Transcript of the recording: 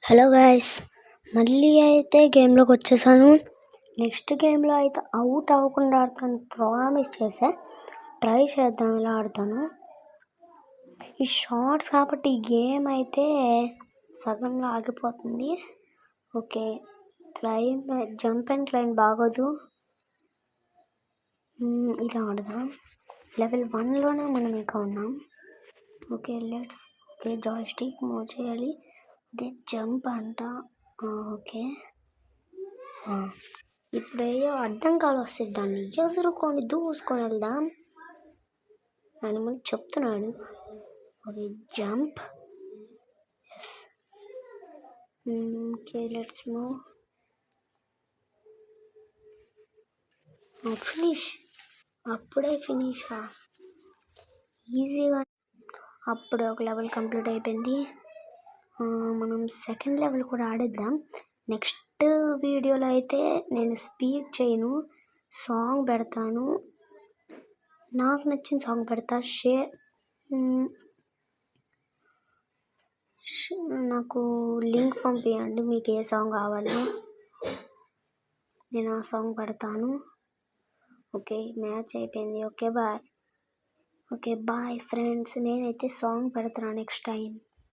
Hello guys, మళ్ళీ అయితే గేమ్లోకి వచ్చేసాను. నెక్స్ట్ గేమ్లో అయితే అవుట్ అవ్వకుండా ఆడతాను ప్రామిస్ చేసా. ట్రై చేద్దాం, ఇలా ఆడతాను. ఈ షార్ట్స్ కాబట్టి ఈ గేమ్ అయితే సగంలో ఆగిపోతుంది. ఓకే, జంప్ అండ్ క్లైమ్ బాగోదు. ఇలా ఆడదాం. లెవెల్ 1లోనే మనం ఇంకా ఉన్నాం. ఓకే జాయ్ స్టిక్ మూవ్ చేయాలి. ఓకే, జంప్ అంట. ఓకే, ఇప్పుడు ఏయో అడ్డంకాలు వస్తాయి, దాన్ని ఎదుర్కొని దూసుకొని వెళ్దాం అని ముందు చెప్తున్నాడు. Okay, jump. Yes. Okay, let's move. Finish. అప్పుడే ఫినిషా? ఈజీగా. అప్పుడే ఒక లెవెల్ కంప్లీట్ అయిపోయింది. మనం సెకండ్ లెవెల్ కూడా ఆడేద్దాం. నెక్స్ట్ వీడియోలో అయితే నేను స్పీక్ చేయను, సాంగ్ పెడతాను. నాకు నచ్చిన సాంగ్ పెడతా. నాకు లింక్ పంపించండి, మీకు ఏ సాంగ్ కావాలో నేను ఆ సాంగ్ పెడతాను. ఓకే, మ్యాచ్ అయిపోయింది. Okay bye friends. నేనైతే సాంగ్ పెడతాను నెక్స్ట్ టైం.